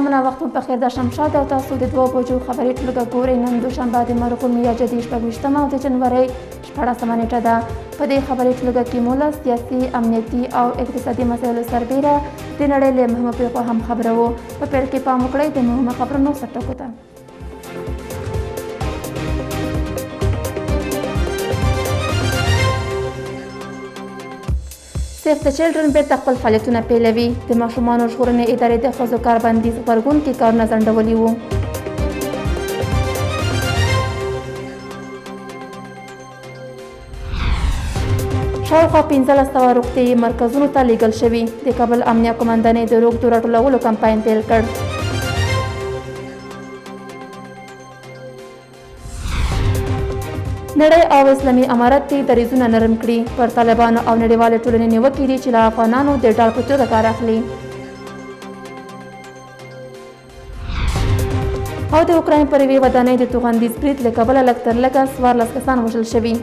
منه وخت مو پخیر. د شمشاد او تاسو د 2 بجو خبري ټولګه ګورئ. نن دوشنبه د مرغوم میاشتې 28 او د جنوري 14 نیټه ده. په دې خبري ټولګه کې مو له سیاسي، امنیتي او اقتصادي مسایلو سربیره د نړۍ له مهمو پیښو هم خبره وو. په پیل کې پام وکړئ د مهمو خبرونو سرټکو ته. سیف د چلډرن بیرته خپل فعالیتونه پیلوي. د ماشومانو ژغورنې ادارې د ښځو کار بندیز غبرګون کې کارونه ځنډولي وو. شاوخوا 1500 روغتیايي مرکزونو ته لیږل شوي. د کابل امنیه قومندانۍ د روغتو راټولولو کمپاین پیل کړ. نړۍ او اسلامي امارت دې دریځونه نرم کړي. پر طالبانو او نړیوالې ټولنې نیوکې دي چې له افغانانو د ډال په توګه کار اخلي. او د اوکراین پر یوې ودانۍ د توغندیز برید له کبله لږ تر لږه 14 کسان وژل شوي.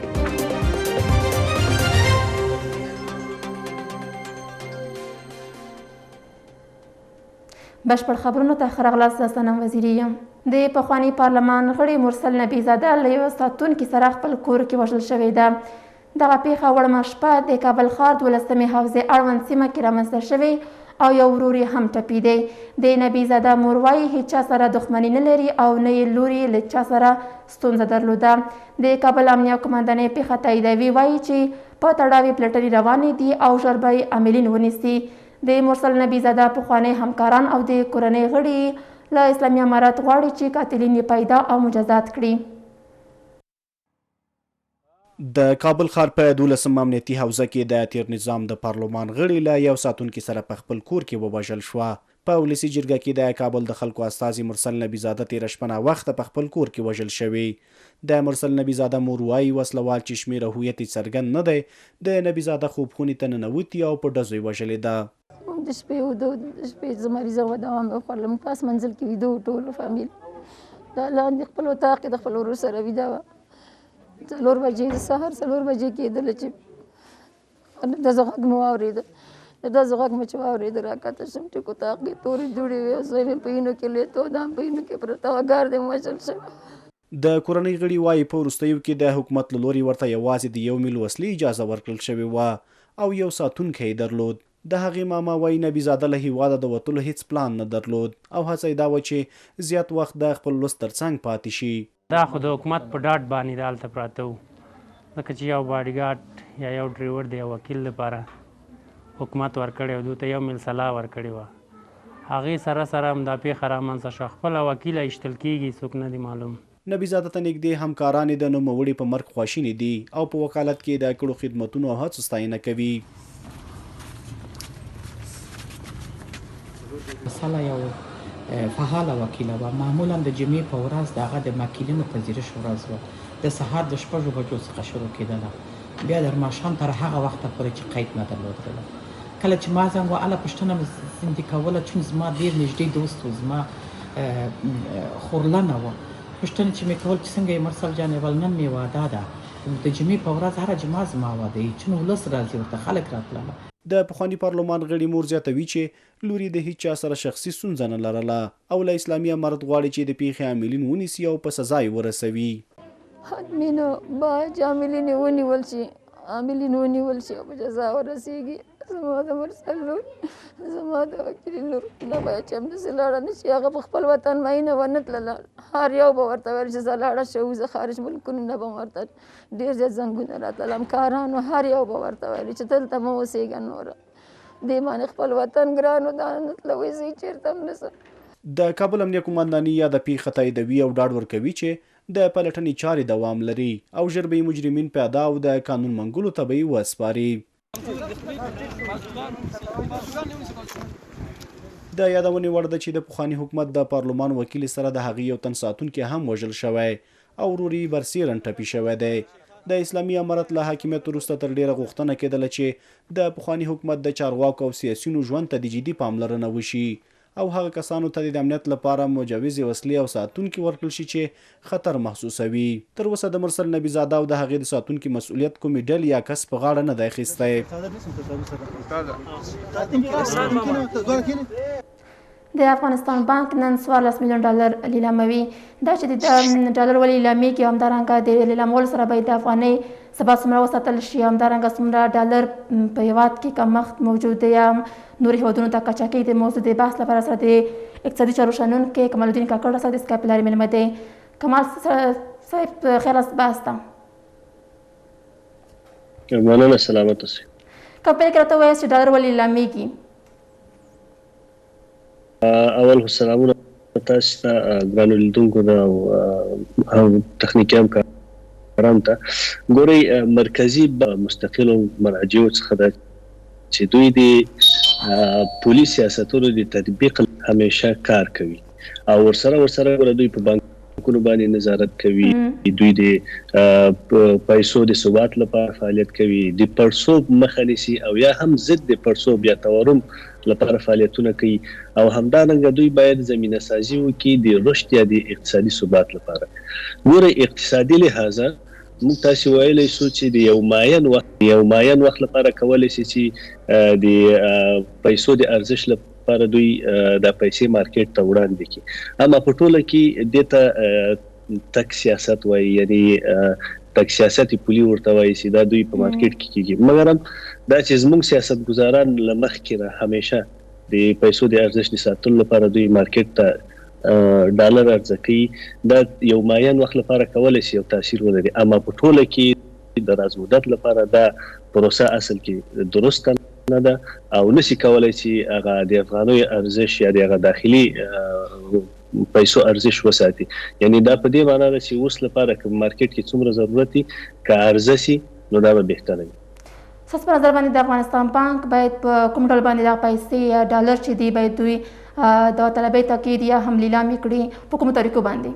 بشپړ خبرونو ته ښه راغلاست. زه صنم وزیري یم. د پخواني پارلمان غړي مرسل نبي زاده له یوه ساتونکي سره خپل کور کې وژل شوې ده. دغه پیښه وړمه شپه د کابل ښار 12مې حوزې اړوند سیمه کې رامنځته شوې او یو ورور یې هم ټپي دی. د نبي زاده مور وایي هیچ چا سره دښمني نه لري او نه یې لور یې له چا سره ستونزه درلوده. د کابل امنیه قومندانۍ پیښه تاییدوي. وایي چې په تړاو پلټنې روانې دي او ژر به یې عاملین ونیسي. د مرسل نبي زاده پخوانی همکاران او د کورنۍ غړي له اسلامي امارت غواړي چې قاتلین یې پیدا او مجازات کړي. د کابل ښار په 12 امنیتي حوزه کې د تیر نظام د پارلمان غړي له یو ساتونکي سره په خپل کور کې ووژل شوه. په ولسي جرګه کې د کابل د خلکو استازي مرسل نبي زاده تیره شپه وخت په خپل کور کې وژل شوی. د مرسل نبي زاده مور وایي وسلوال چې شمېره هویت یې څرګند نه دی د نبي زاده خوب خونې ته ننوتي او په ډزو یې وژلې ده. د شپې زه مریضه وه، دوا مې وخوړله. موږ پاس منزل کې ویده وو ټول فامیل. دا لاندې خپل اتاق کې د خپل ورور سره ویده وه. 4 بجې د سهار 4 بجې کېدله چې ډزو غږ مې واورېده. د ډزو غږ مې چې واورېده راکښته شوم. ټیک اتاق کې تورې دوړې وې او زوی مې په اینو کې لیدو، دا هم په اینو کې پرته وه. ګار دې وژل شوی. د کورنۍ غړي وایي په وروستیو کې د حکومت له لوري ورته یوازې د 1 میل وسلې اجازه ورکړل شوې وه او یو ساتونکی یې درلود. د هغې ماما وایي نبي زاده له هیواده د وتلو هیڅ پلان نه درلود او هڅه یې دا وه چې زیات وخت د خپل لوست ترڅنګ پاتې شي. دا خو د حکومت په ډاډ باندې دالته پراته وو، ځکه چې یو باډیګارډ یا یو ډریور د یو وکیل لپاره حکومت ورکړی و، دوی ته 1 میل سلاح ورکړې وه. هغې سره سره هم دا پیښه رامنځته شوه. خپله وکیله ایشتل کېږي، څوک نه دي معلوم. نبي زاده ته نږدې همکاران یې د نوموړي په مرګ خواشیني دي او په وکالت کې د کړو خدمتونو او هڅو ستاینه کوي. مثلا یو فعاله وکیله وه، معمولا د جمعې په ورځ د هغه د مکیلینو پذیرش ورځ وه. د سهار د 6 بجو څخه شروع کېدله، بیا د ماښام تر هغه وخته پورې چې قید نه درلودله. کله چې ما زنګ وهله پوښتنه مې ځینې کوله، چون زما ډېر نږدې دوست و، زما خورلنه وه. پوښتنه چې مې کول چې څنګه یې مرسل جانې، ول نن مې واده ده، د جمعې په ورځ هره جمعه زما واده وي، چون ولس راځي ورته خلک راتلله. د پخواني پارلمان غړي مور زیاتوي چې لوري د هیچ چا سره شخصي ستونزه نه لرله او له اسلامي امارت غواړي چې د پیښې عاملین ونیسي او په سزا یې ورسوي. حتمینو باید عاملین ونیول شي، عاملین ونیول شي او په جزا ورسیږي. زما د مرسل لور، زما د وکیل لور نه باید چې همداسې لاړه نه شي. هغه په خپل وطن مینه ونه تلله. هر یو به ورته ویل چې زه لاړه شو، زه خارج ملکونو نه به ورته ډېر زیات زنګونه راتلل. همکارانو هر یو به ورته ویل چې دلته مه اوسېږه نوره، دې باندې خپل وطن ګران و، دا نه تلوي زه چېرته هم نشم. د کابل امنیه قومندانۍ یا د پیښه تاییدوي او ډاډ ورکوي چې د پلټنې چارې دوام لري او ژر به یې مجرمین پیدا او د قانون منګولو ته به یې وسپاري. د یادونې وړ ده چې د پخواني حکومت د پارلمان وکیل سره د هغې یو تن ساتونکی هم وژل شوی او ورور یې برسیرن ټپي شوی دی. د اسلامي امارت له حاکمیت وروسته تر ډیره غوښتنه کېدله چې د پخواني حکومت د چارواکو او سیاسیونو ژوند ته د جدي پاملرنه وشي او هغه کسانو ته د امنیت لپاره مجوزې وسلې او ساتونکي ورکړل شي چې خطر محسوسوي. تر اوسه د مرسل نبي زاده او د هغې د ساتونکي مسؤلیت کومې ډلې یا کس په غاړه نه دی اخیستی. د افغانستان بانک نن 14 میلیون ډالر لیلاموي. دا چې د ډالر ولې لیلامېږي، همدارنګه د لیلامولو سره باید د افغانۍ ثبات څومره وساتل شي، همدارنګه څومره ډالر په هېواد کې کمښت موجود دی یا نورو هېوادونو ته قاچاقي د موضوع د بحث لپاره سره د اقتصادي چارو شنونکی کمال الدین کاکړ سره د سکایپ له لارې مېلمه دی. کمال صاحب خیر است بحث ته. مننه، سلامت اوسئ. که پیل کې راته ووایاست چې ډالر ولې لیلامېږي؟ اول سلامونه تاسو ته، ګرانو لیدونکو او تخنیکي همکارانو ته. ګورئ، مرکزي مستقلو مراجعو څخه ده چې دوی د پولي سیاستونو د تطبیق همیشه کار کوي او ورسره ګوره دوی په بانکونو باندې نظارت کوي، دوی د پیسو د ثبات لپاره فعالیت کوي، د پړسوب مخه نیسي او یا هم ضد د پړسوب یا تورم لپاره فعالیتونه کوي او همدارنګه دوی باید زمینه سازي وکړي د رشد یا د اقتصادي ثبات لپاره. ګوره، اقتصادي لحاظه موږ تاسو ویلی شو چې د یو معین وخت لپاره کولی شي چې د پیسو د ارزش لپاره دوی د پیسې مارکیټ ته وړاندې کړي. اما په ټوله کې دې ته تک سیاست وایي، یعنی تک سیاست پولي ورته وایي چې دا دوی په مارکیټ کې کېږي. مګر هم دا چې زموږ سیاستګزاران له مخکې نه همیشه د پیسو د ارزش د ساتلو لپاره دوی مارکیټ ته ډالر عرضه کوي، دا یو معین وخت لپاره کولی شي یو تاثیر ولري. اما په ټوله کې د راز مدت لپاره دا پروسه اصل کې درسته نه ده او نشي کولی چې هغه د افغانیو ارزش یا د هغه داخلي پیسو ارزش وساتي. یعنی دا په دې معنی ده چې اوس لپاره که مارکیټ کې څومره ضرورت وي که عرضه سي نو دا به بهتره وي. ستاسو په نظر باندې د افغانستان بانک باید په کوم ډول باندې دغه پیسې یا ډالر چې دی باید دوی داوطلبۍ تاکید یا هم لیلامې کړي، په کومو طریقو باندې؟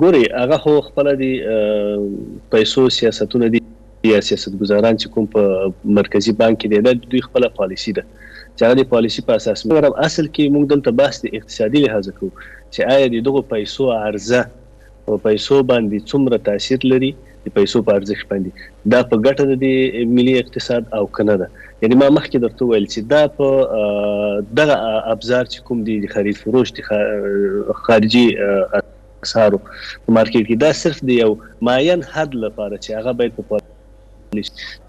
ګورئ، هغه خو خپله د پیسو سیاستونه دي یا سیاستګزاران چې کوم په مرکزي بانک کې دی، دا دوی خپله پالیسي ده چې هغه د پالیسي په اساس. مګر اصل کې موږ دلته بحث د اقتصادي لحاظه کوو چې آیا د دغو پیسو عرضه په پیسو باندې څومره تاثیر لري د پیسو په ارزښت باندې، دا په ګټه ده د ملي اقتصاد او که نه ده. یعنی ما مخکې درته وویل چې دا په دغه ابزار چې کوم دي د خرید فروش د خارجي اسعارو په مارکیټ کې، دا صرف د یو معین حد لپاره چې هغه باید په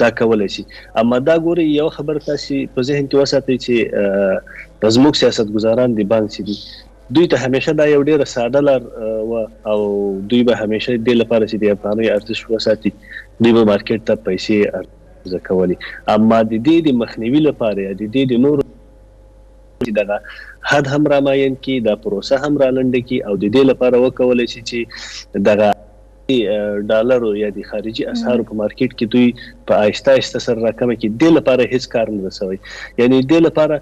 دا کولی شي. اما دا ګورئ، یو خبر تاسو په ذهن کې وساتئ چې زموږ سیاستګزاران د بانک چې دي دوی ته همیشه دا یو ډیره ساده لار و او دوی به همیشه دې لپاره چې د افغانۍ ارزش وساتي دوی به مارکیټ ته پیسې عرضه کولی. اما د دې د مخنیوي لپاره یا د دې د نورو دغه حد هم رامعین کړي، دا پروسه هم رالنډه کړي او د دې لپاره وکولی شي چې دغه ډالرو یا د خارجي اسعارو په مارکیټ کې دوی په آهسته آهسته سره راکمه کړي. دې لپاره هیڅ کار نه رسوي. یعنی دې لپاره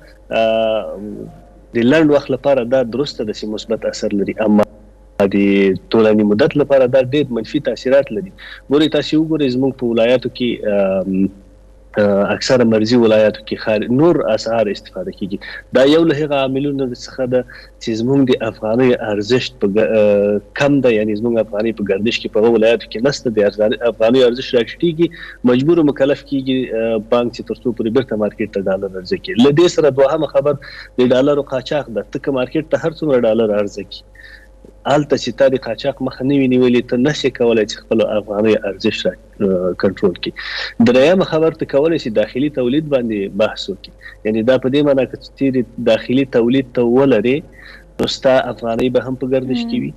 د لنډ وخت لپاره دا درسته ده چې مثبت اثر لري، اما د طولاني مدت لپاره دا ډېر منفي تاثیرات لري. ګورئ، تاسو وګورئ زموږ په ولایاتو کې اکثره مرزي ولایاتو کې نور اسعار استفاده کیږي. دا یو له هغه عاملونو څخه ده چې زموږ د افغانۍ ارزښت په کم ده، یعنی زموږ افغانۍ په گردش کې په ولایاتو کې نشته، د افغانۍ ارزښت راټیټېږي، مجبور مکلف کیږي بانک چې تر څو پورې بیرته مارکیټ ته ډالر عرضه کړي. له دې سره دوهمه خبر د ډالرو قاچاق ده. ته که مارکیټ ته هر څومره ډالر عرضه کړي، هلته چې تا د قاچاق مخه نه وي نیولې، ته نشې کولی چې خپل افغانۍ ارزش کنټرول کړي. درېیمه خبر ته کولی شي داخلي تولید باندې بحث وکړي. یعنی دا په دې معنی که چې داخلي تولید ته ولرې نو ستا افغانۍ به هم په گردش کې وي،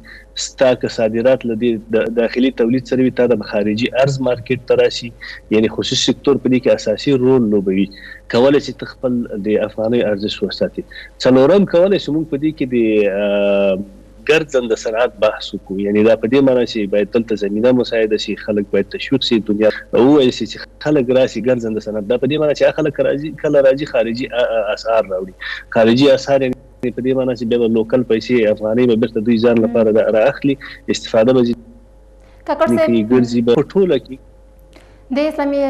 ستا که صادرات له دې داخلي تولید سره وي، تا د خارجي ارز مارکیټ ته راشي. یعنی خصوصي سکتور په دې کې اساسي رول لوبوي، کولی شي ته خپل د افغانۍ ارزش وساتي. څلورم کولی شي موږ په دې کې د ګرځنده صنعت بحث وکړو. یعنی دا په دې معنی چې باید دلته زمینه مساعده شي، خلک باید تشویق شي، دنیا وویل شي چې خلک راشي ګرځنده صنعت. دا په دې معنی چې خلک کله راځي خارجي اسعار راوړي، خارجي اسعار په دې معنی چې بیا لوکل پیسې افغانۍ به بیرته دوی ځان لپاره را اخلي، استفاده به ګرځي په ټوله کې. د اسلامي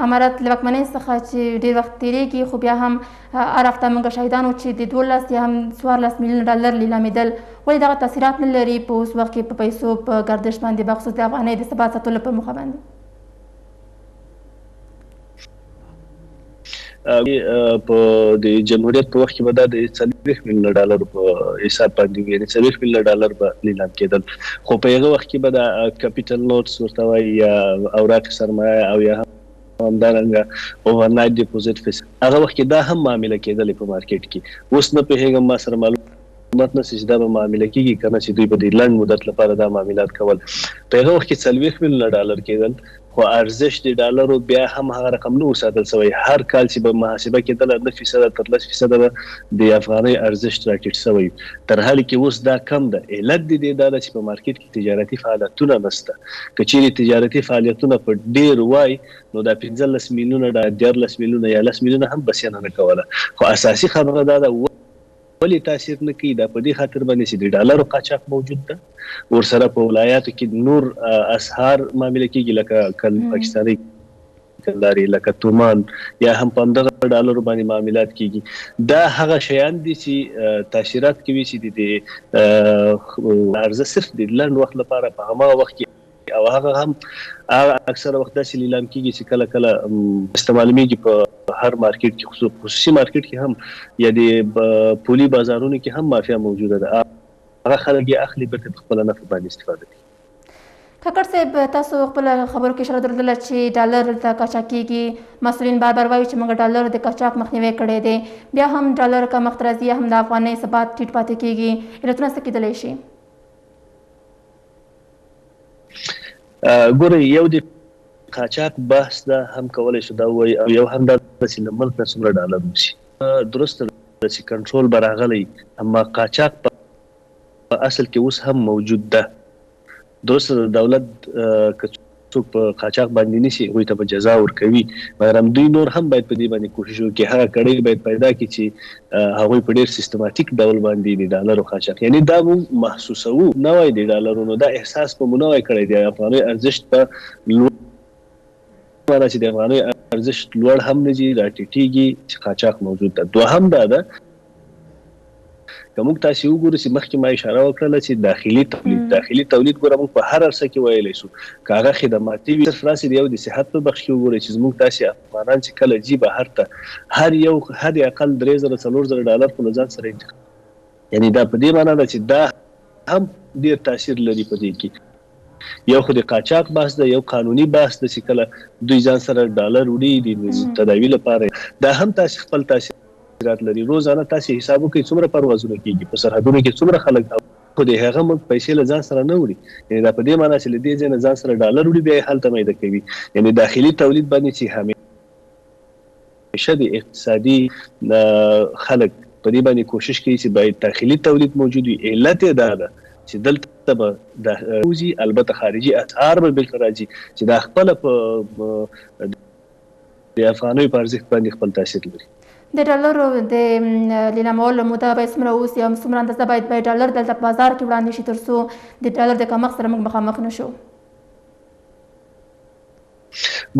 امارت له واکمنۍ څخه چې ډېر وخت تېرېږي، خو بیا هم هر هفته موږ شاهدان وو چې د 12 یا هم 14 میلیون ډالر لیلامېدل. ولې دغه تاثیرات نه لري په اوس وخت کې په پیسو په ګردش باندې، بخصوص د افغانۍ د ثبات ساتلو په موخه باندې؟ په د جمهوریت په وخت کې به دا د 40 میلیون ډالر په حساب باندې وي، یعنې 40 میلیون ډالر به لیلام کېدل. خو په هغه وخت کې به د کیپیټل نوټس ورته وایي یا اوراق سرمایه او یا همدارنګه اوورنایټ ډیپوزیټ فیس، هغه وخت کې دا هم معامله کېدلې په مارکیټ کې. اوس نه پوهېږم، ما سره معلومات نشته چې دا به معامله کېږي که نه، چې دوی به د لنډ مدت لپاره دا معاملات کول. په هغه وخت کې 40 میلیون ډالر کېدل، خو ارزش د ډالرو بیا هم هغه رقم نه وساتل شوی. هر کال چې به محاسبه کېدله 9% تر 10% به د افغانۍ ارزش راټیټ شوی، تر حاله کې اوس دا کم ده. علت د دې دا ده چې په مارکیټ کې تجارتي فعالیتونه نشته. که چیرې تجارتي فعالیتونه په ډېر وای نو دا 15 میلیونه 14 میلیونه یا 10 میلیونه هم بسیانه نه کوله. خو اساسي خبره دا ده ولې تاثیر نه کوي؟ دا په دې خاطر باندې چې د ډالرو قاچاق موجود ده، ورسره په ولایاتو کې نور اسعار معامله کېږي لکه پاکستاني کلداري، لکه تومان، یا هم په همدغه ډالرو باندې معاملات کېږي. دا هغه شیان دي چې تاثیرات کوي چې د عرضه صرف د لنډ وخت لپاره په هماغه وخت کې، او هغه هم اکثره وخت داسې لیلام کېږي چې کله کله استعمالېږي په هر مارکیټ کې، خصوصي مارکیټ کې هم یا د پولي بازارونو کې هم مافیا موجوده ده. هغه خلک یې اخلي بیرته په خپله نفع باندې استفاده کوي. کاکړ صاحب، تاسو خپل خبرو کې اشاره درلوده چې ډالر دلته قاچاق کېږي. مسؤلین بار بار وایي چې موږ ډالر د قاچاق مخنیوی کړی دی، بیا هم ډالر کمښت راځي، هم د افغانۍ ثبات ټیټ پاتې کېږي. علتونه څه کېدلی شي؟ ګورئ، یو د قاچاق بحث ده، هم کولی شو دا ووایي، او یو هم دا چې له ملک نه څومره ډالر وشي. درسته ده چې کنټرول به راغلی، اما قاچاق په اصل کې اوس هم موجود ده. درسته د دولت که څوک په قاچاق باندې نیسي هغوی ته به جزا ورکوي، مګر دوی نور هم باید په دې باندې کوشش وکړي، هغه کړۍ باید پیدا کړي چې هغوی په ډېر سیستماتیک ډول باندې د ډالرو قاچاق، یعنې دا موږ محسوسوو نه وای د ډالرونو، دا احساس به مو نه وای کړی. د افغانۍ ارزښت په لوړ چې د افغانۍ ارزښت لوړ هم نه ځي، راټیټېږي چې قاچاق موجود ده. دوهم دا ده که موږ تاسې وګورو چې مخکې ما اشاره وکړله چې داخلي تولید ګوره موږ په هر عرصه کې ویلی شو، که هغه خدماتي وي، صرف راسې د یو د صحت په بخش کې وګورئ چې زموږ تاسې افغانان چې کله ځي بهر ته، هر یو حد اقل 3000-4000 ډالر خو له ځان سره انتقال، یعنې دا په دې معنا ده چې دا هم ډېر تاثیر لري په دې کې. یو خو د قاچاق بحث ده، یو قانوني بحث ده چې کله دوی ځان سره ډالر وړي د تداوي لپاره، دا هم تاسې خپل تاثیر لري. روزانه تاسې حساب وکړئ څومره پروازونه کېږي په سرحدونو کې، څومره خلک، خو د هغه ملک پیسې له ځان سره نه وړي. یعنې دا په دې معنا چې له دې ځای نه ځان سره ډالر وړي، بیا یې هلته میده کوي. یعنې داخلي تولید باندې چې همیشه د اقتصادي خلک په دې باندې کوشش کوي چې باید داخلي تولید موجود وي. علت یې دا ده چې دلته به وځي، البته خارجي اسعار به بېرته راځي چې دا خپله په د افغانیو په ارزښت باندې خپل تاثیر لري. د ډالرو د لیلامولو موده باید څومره اوسي او څومره اندازه باید ډالر دلته په بازار کې وړاندې شي تر څو د ډالر د کمښت سره موږ مخامخ نه شو؟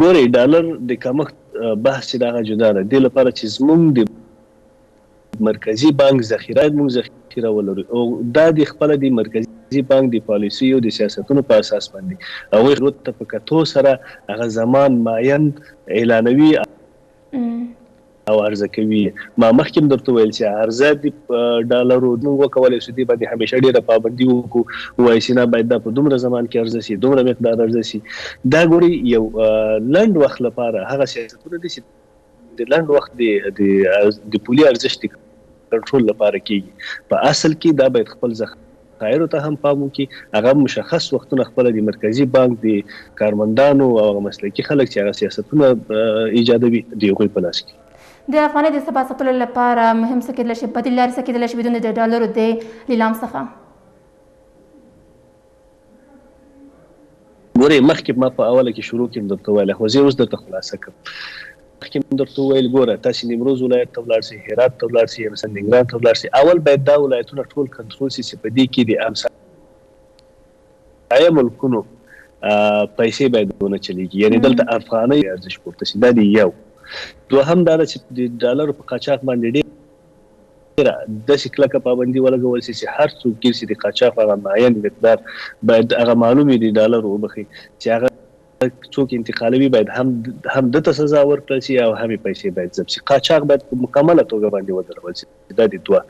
ګورئ، ډالر د کمښت بحث چې دغه جدا ده. دې لپاره چې زموږ د مرکزي بانک ذخیره ولرو، او دا د خپله د مرکزي بانک د پالیسیو د سیاستونو په اساس باندې هغوی ضرورت ته په کتو سره هغه زمان معین اعلانوي او عرضه کوي. ما مخکې هم درته ویل چې عرضه د ډالرو موږ وکولی شو دې باندې همیشه ډېره پابندي وکړو، ووایي چې نه باید دا په دومره زمان کې عرضه شي، دومره مقدار عرضه شي. دا ګورئ یو لنډ وخت لپاره هغه سیاستونه دي چې د لنډ وخت د پولي ارزښت کنټرول لپاره کېږي. په اصل کې دا باید خپل ذخایرو ته هم پام وکړي. هغه مشخص وختونه خپله د مرکزي بانک د کارمندانو او هغه مسلکي خلک چې هغه سیاستونه ایجادوي د هغوی په لاس کې. د افغانۍ د ثبات ساتلو لپاره مهم څه کېدلی شي، بدیل لارې څه کېدلی شي بدون د ډالرو د لیلام څخه؟ ګورئ، مخکې ما په اوله کې شروع کې هم درته ویلی، خو زه اوس درته خلاصه کړم. مخکې هم درته وویل ګوره تاسې نیمروز ولایت ته ولاړ شئ، هرات ته ولاړ شئ، مثلا ننګرهار ته ولاړ شئ. اول باید دا ولایتونه ټول کنټرول شي چې په دې کې د همسایه ملکونو پیسې باید ونه چلېږي، یعنې دلته افغانۍ ارزښت پورته شي. دا د یو. دوهم دا ده چې د ډالرو په قاچاق باندې ډېره داسې کلکه پابندي ولګول شي چې هر څوک ګیر شي د قاچاق هغه معین مقدار باید هغه معلوم وي د ډالرو وبخي چې هغه څوک انتقالوي باید هم دته سزا ورکړل شي او هم پیسې باید ضبط شي. قاچاق باید په مکمله توګه باندې ودرول شي. دا د دوه.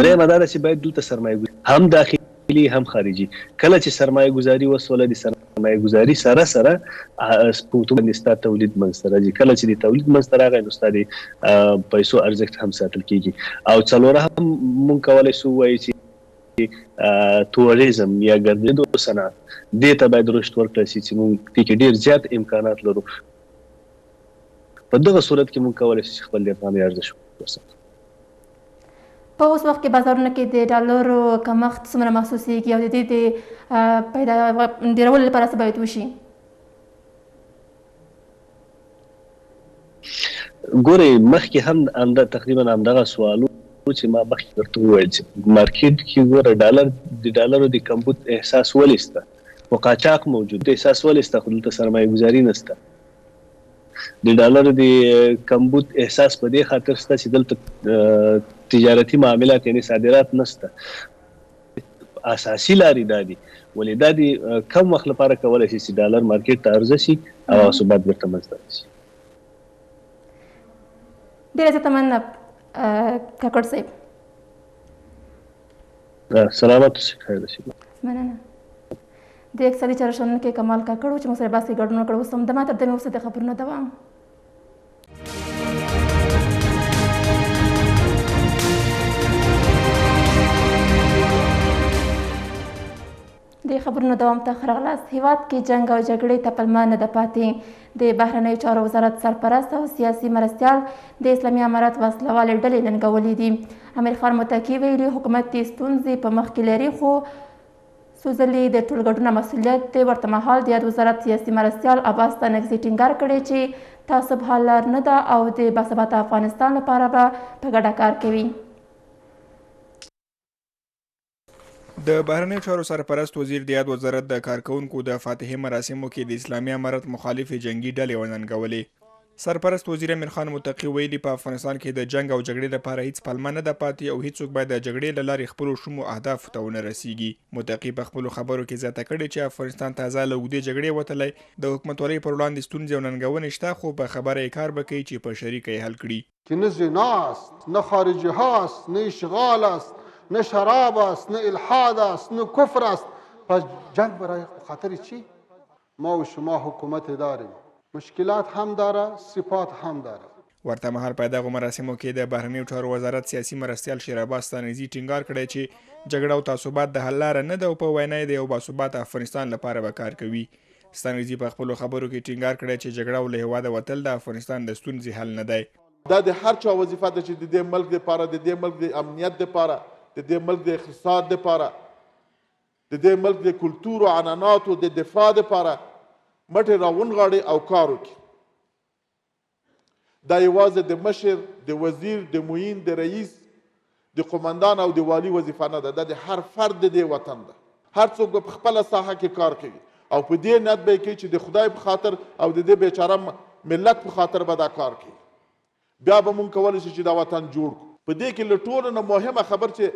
درېیمه دا ده چې باید دلته سرمایه ګزاري هم داخلي هم خارجي. کله چې سرمایه ګزاري وسوله د سرمایه ګزاري سره سپوتو باندې ستا تولید منځته راځي. کله چې د تولید منځته راغی نو ستا د پیسو ارزښت هم ساتل کیږي. او څلورم مونږ کولی شو ووایو چې توریزم یا ګرځېدو صنعت دې ته باید رشد ورکړل شي چې موږ دې کې ډېر زیات امکانات لرو. په دغه صورت کې موږ کولی شو چې خپل د افغانۍ ارزښت وساتو. په اوس وخت کې بازارونو کې د ډالرو کمښت څومره محسوسیږي او د دې د پیدا ډیرولو لپاره څه باید وشي؟ ګورئ مخکې هم تقریبا همدغه سوالو چې ما مخکې ورته وویل چې مارکیټ کې ګوره د ډالرو د کمبود احساس ولې شته خو قاچاق موجود دی. احساس ولې شته خو دلته سرمایه ګزاري نشته. د ډالرو د کمبود احساس په دې خاطر شته چې دلته تجارتي معاملات یعنې صادرات نشته. اساسي لارې دا دي ولې دا د کم وخت لپاره کولی شي چې ډالر مارکیټ ته عرضه شي او ثبات بیرته منځته راشي. ډېره زیاته مننه کاکړ صاحب. سلامت اوسئ، خیر اوسئ. مننه. د اقتصادي چارو شنونکی کمال کاکړ و چې موږ سره بحث کې ګډون وکړ. اوس هم دمه تر دمې وروسته د خبرونو دوام. د خبرونو دوام ته ښه راغلاست. هیواد کې جنګ او جګړې ته پلمه نه ده پاتې. د بهرنیو چارو وزارت سرپرست او سیاسي مرستیال د اسلامي امارت وسلوالې ډلې ننګولې دي. امیر خان متقي ویلي حکومت د ستونزې په مخ کې لري خو سوزلي د ټولګډونه مسؤلیت دی. ورته مهال د یاد وزارت سیاسي مرستیال عباس ستانکزي ټینګار کړی چې تعصب حل لار نه ده او د باثباته افغانستان لپاره به په ګډه کار کوي. د بهرنیو چارو سرپرست وزیر د یاد وزارت د کارکونکو د فاتحې مراسمو کې د اسلامي امارت مخالفې جنگي ډلې وننګولې. سرپرست وزیر امیر خان متقي ویلي په افغانستان کې د جنگ او جګړې لپاره هیڅ پلمه نه ده پاتې او هیڅوک باید د جګړې له لارې خپلو شومو اهدافو ته ونه رسیږي. متقي په خپلو خبرو کې زیاته کړې چې افغانستان تازه له اوږدې جګړې وتلی، د حکومتولۍ پر وړاندې ستونزې او ننګونې شته، خو په خبره یې کار به کوي چې په شریکه یې حل کړي. که نه زنا است، نه خارجی هاست، نه اشغال است، نه شراب است، نه الحاد است، نه کفر است. پس جنگ برای خاطر چی؟ ما و شما حکومت داریم، مشکلات هم داره، صفات هم داره. ورته مهال په دغو مراسمو کې د بهرنیو چارو وزارت سیاسي مرستیال شیر عباس ستانکزي ټینګار کړی چې جګړه او تعصبات د حل لاره نه ده او په وینا یې د یو باثباته افغانستان لپاره به کار کوي. ستانکزي په خپلو خبرو کې ټینګار کړی چې جګړه او له هېواده وتل د افغانستان د ستونزې حل نه دی. دا د هر چا وظیفه ده چې د دې ملک دپاره، د دې ملک د امنیت دپاره، د دې ملک د اقتصاد دپاره، د دې ملک د کلتور او عنعناتو د دفاع دپاره مټې راونغاړي او کار وکړي. دا یوازې د مشر، د وزیر، د معین، د رئیس، د قمندان او د والي وظیفه نه ده، دا د هر فرد د دې وطن ده. هر څوک به په خپله ساحه کې کار کوي او په دې نیت به یې کوي چې د خدای په خاطر او د دې بیچاره ملت په خاطر به دا کار کوي. بیا به مونږ کولی شو چې دا وطن جوړ کړو. په دې کې له ټولو نه مهمه خبر چې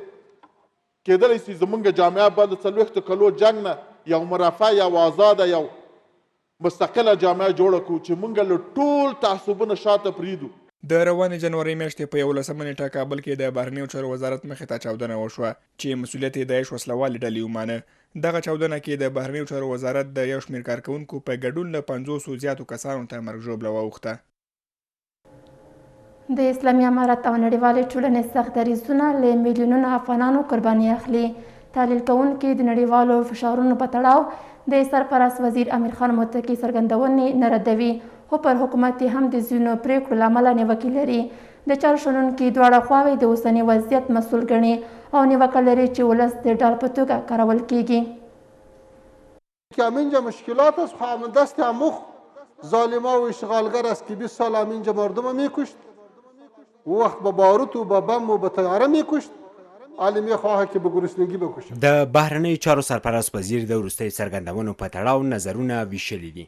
کېدلی شي زمونږ جامعه به د 40 کلو جنګ نه یو مرفع، یو آزاده، یو مستقله جامعه جوړه کړو چې مونږ له ټول تعصبونه شاته پرېږدو. د روانې جنورۍ میاشتې په 11 نیټه کابل کې د بهرنیو چارو وزارت مخې ته چاودنه وشوه چې مسؤلیت یې د داعش وسلوالې ډلې ومانه. دغه چاودنه کې د بهرنیو چارو وزارت د یو شمېر کارکوونکو په ګډون له 500 زیاتو کسانو ته مرګ ژوبله واوښته. د اسلامي امارت او نړیوالې ټولنې سخت دریځونه له میلیونونو افغانانو قرباني اخلي. تحلیل کوونکي د نړیوالو فشارونو په تړاو د سرپرست وزیر امیر خان متقي څرګندونې نه ردوي، خو پر حکومت هم د ځینو پریکړو له امله نیوکې لري. د چارو شنونکي دواړه خواوې د اوسني وضعیت مسؤل ګڼي او نیوکه لري چې ولس د ډال په توګه کارول کیږي. که همینجا مشکلات است، خب دست اموخ ظالما و اشغالگر است که 20 سال همینجا مردم میکشت، او وقت با باروت و با بم و با طیاره میکشت، حالا میخواه که به گرسنگی بکشه. د بهرنیو چارو سرپرست وزیر د وروستیو څرګندونو په تړاو نظرونه ویشلي دي.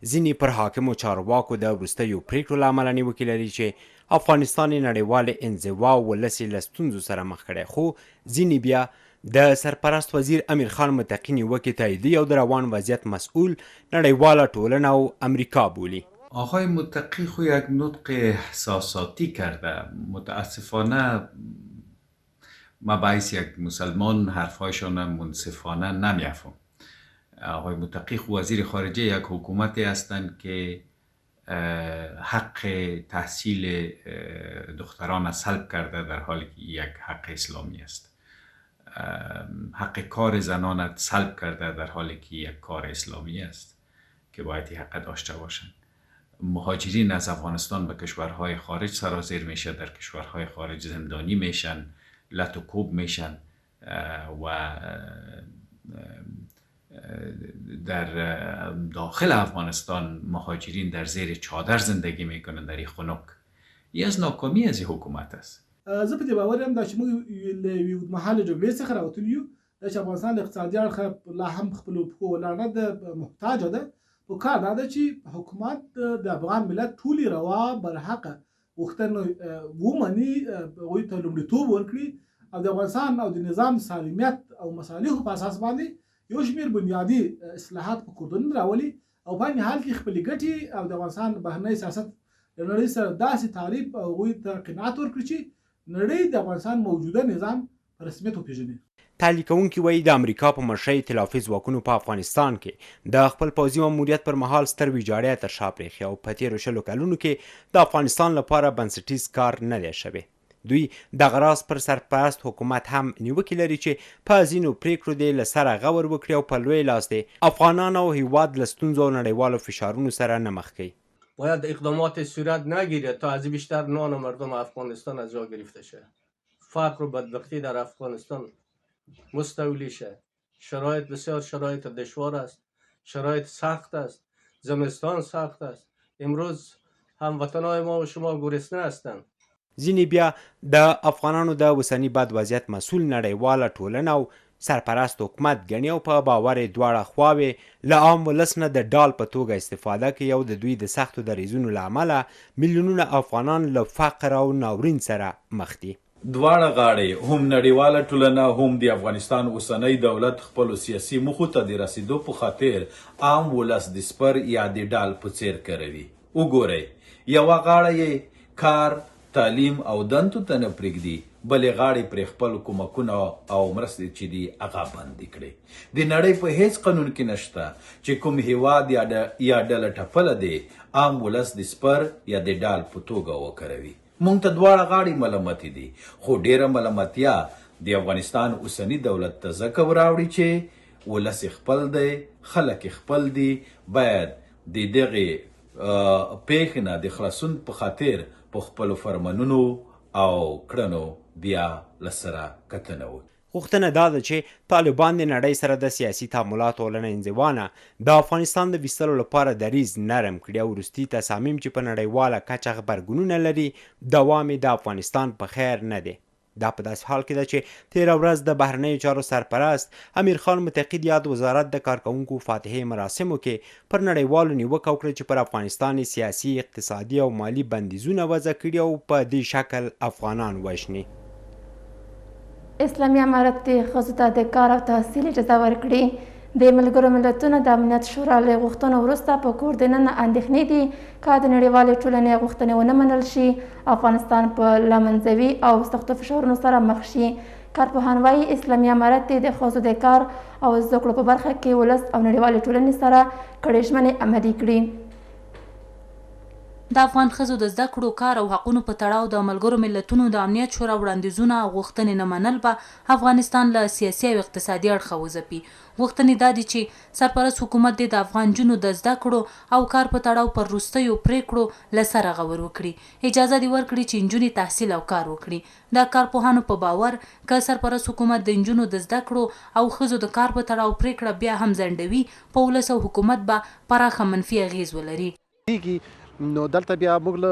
ځینې پر حاکمو چارواکو د وروستیو پریکړو له امله نیوکې لري چې افغانستان یې نړیوالې انزوا او ولس یې له ستونزو سره مخ کړی، خو ځینې بیا د سرپرست وزیر امیر خان متقی نیوکې تاییدی او د روان وضعیت مسئول نړیواله ټولنه او امریکا بولی. آقای متقی خو یک نطق احساساتی کرده. متاسفانه مباحث یک مسلمان حرفهایشان منصفانه نمیافهم. آقای متقی خو وزیر خارجه یک حکومتی هستند که حق تحصیل دختران سلب کرده در حالی که یک حق اسلامی است. حق کار زنان سلب کرده در حالی که یک کار اسلامی است که باید این حق داشته باشند. مهاجرین از افغانستان به کشورهای خارج سرازیر میشه، در کشورهای خارج زندانی میشن، لط و کوب میشن و در داخل افغانستان مهاجرین در زیر چادر زندگی میکنن در این خنک. این از ناکامی از این حکومت است. زه په دې باور یم چې موږ له یو مهاله جګړې څخه راوتلي یو، چې افغانستان له اقتصادي اړخه لا هم په خپلو پښو ولاړ نه ده، محتاجه ده. پکار دا ده چې حکومت د افغان ملت ټولې روا برحقه غوښتنې ومني، هغوی ته لومړیتوب ورکړي او د افغانستان او د نظام سالمیت او مصالحو په اساس باندې یو شمېر بنیادي اصلاحات په کوردن راولي او په عین حال کې خپلې ګټې او د افغانستان بهرنی سیاست له نړۍ سره داسې تعریف او هغوی ته قناعت ورکړي چې نړۍ د افغانستان موجوده نظام په رسمیت وپېژني. تحلیل کوونکي وایي د امریکا په مشرۍ ائتلافي ځواکونو په افغانستان کې د خپل پوځي ماموریت پر مهال ستر ویجاړۍ تر شا پرېښې او په تېرو 20 کلونو کې د افغانستان لپاره بنسټیز کار نه دی شوی. دوی دغه راز پر سرپرست حکومت هم نیوکې لري چې په ځینو پریکړو دې له سره غور وکړي او په لوی لاس دې افغانان او هیواد له ستونزو او نړیوالو فشارونو سره نه مخ کوي. باید اقدامات صورت نگیرد تا از بیشتر نان مردم افغانستان از جا گرفته شد. فقر و بدبختی در افغانستان مستولی شد. شرایط بسیار شرایط دشوار است. شرایط سخت است. زمستان سخت است. امروز هموطنان ما و شما گرسنه هستند. ځینې بیا د افغانانو د اوسني بد وضعیت مسؤل نړیواله ټولنه او سرپرست حکومت ګڼي او په باور یې دواړه خواوې له عام ولس نه د ډال په توګه استفاده کوي او د دوی د سختو دریځونو له امله میلیونونه افغانان له فقر او ناورین سره مخ دي. دواړه غاړې هم نړیواله ټولنه هم د افغانستان اوسنی دولت خپلو سیاسي موخو ته د رسیدو په خاطر عام ولس د سپر یا د ډال په څیر کاروي. وګورئ، یوه غاړه یې کار، تعلیم او دندو ته نه پرېږدي، بلې غاړې پرې خپل کومکونه او مرستې چې دي هغه بندې کړي. د نړۍ په هیڅ قانون کې نشته چې کوم هیواد یا ډله ټپله دی عام ولس د سپر یا د ډال په توګه وکاروي. موږ ته دواړه غاړې ملامتې دي، خو ډېره ملامتیا د افغانستان اوسني دولت ته ځکه وراوړي چې ولس خپل دی، خلک خپل دي. باید د دغې پیښې نه د خلاصون په خاطر په خپلو فرمانونو او کړنو بیا له سره کتنه وکړي. غوښتنه دا ده چې طالبان د نړۍ سره د سیاسي تعاملاتو له انزوانه د افغانستان د ویستلو لپاره دریځ نرم کړي او وروستي تصامیم چې په نړیواله کچه غبرګونونه لري دوام یې د افغانستان په خیر نه دی. دا په داسې حال کې ده چې تېره ورځ د بهرنیو چارو سرپرست امیر خان متقی د یاد وزارت د کارکوونکو فاتحې مراسمو کې پر نړیوالو نیوکه وکړه چې پر افغانستان سیاسي، اقتصادي او مالي بندیزونه وضع کړي او په دې شکل افغانان وژني. اسلامي امارت د ښځو ته د کار او تحصیل اجازه ورکړي. د ملګرو ملتونو د امنیت شورا له غوښتنو وروسته په کور دننه اندېښنې دي که د نړیوالې ټولنې غوښتنې ونه منل شي افغانستان په له منځوي او سختو فشارونو سره مخ شي. کارپوهان وایي اسلامي امارت د ښځو د کار او زده کړو په برخه کې ولس او نړیوالې ټولنې سره کړې ژمنې عملي کړي. د افغان ښځو د زده کړو، کار او حقونو په تړاو د ملګرو ملتونو د امنیت شورا وړاندیزونه او غوښتنې نه منل به افغانستان له سیاسي او اقتصادي اړخه وځپي. غوښتنې دا دي چې سرپرست حکومت د افغان نجونو د زده کړو او کار په تړاو پر وروستیو پریکړو له سره غور وکړي. اجازه دې ورکړي چې نجونې تحصیل او کار وکړي. د کارپوهانو په باور که سرپرست حکومت د نجونو د زده کړو او ښځو د کار په تړاو پریکړه بیا هم ځنډوي، په ولس او حکومت به پراخه منفي اغیز ولري. نو دلته بیا موږ له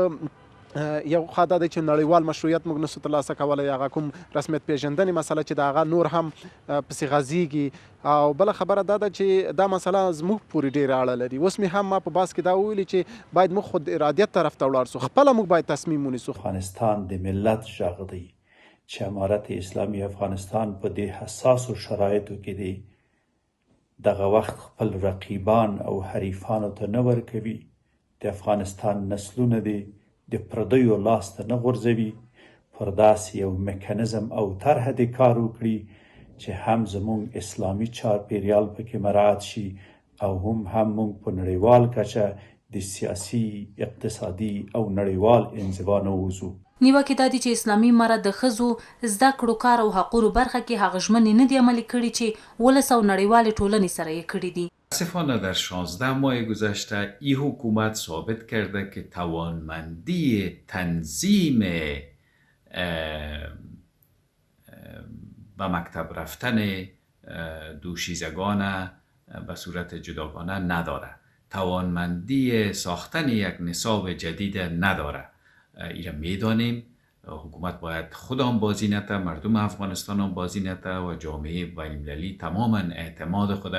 یو خوا دا دی چې نړیوال مشروعیت موږ نشو ترلاسه کولی، هغه کوم رسمیت پیژندنې مسله چې د هغه نور هم پسې غځېږي. او بله خبره دا ده چې دا مسله زموږ پورې ډېره اړه لري. اوس مې هم ما په بحث کې دا وویلي چې باید موږ خود ارادیت طرف ته ولاړ سو، خپله موږ باید تصمیم ونیسو. افغانستان د ملت غږ دی، چې امارت اسلامي افغانستان په دې حساسو شرایطو کې دی دغه وخت خپل رقیبان او حریفانو ته نه ورکوي، د افغانستان نسلونه دي د پردیو لاس ته نه غورځوي، پر داسې یو میکانیزم او طرحه دې کار وکړي چې هم زموږ اسلامي چاپیریال پکې مراعات شي او هم موږ په نړیوال کچه د سیاسي، اقتصادي او نړیوال انزوا نه ووځو. نیوکې دا دي چې اسلامي امارت د ښځو زده کړو، کار او حقونو برخه کې هغه ژمنې نه دي عملي کړي چې ولس او نړیوالې ټولنې سره یې کړي دي. متاسفانه در 16 ماه گذشته این حکومت ثابت کرده که توانمندی تنظیم به مکتب رفتن دوشیزگان به صورت جداگانه نداره، توانمندی ساختن یک نصاب جدید نداره. ایره میدانیم حکومت باید خود آن بازی نته، مردم افغانستان آن بازی نته و جامعه بین‌المللی تماما اعتماد خود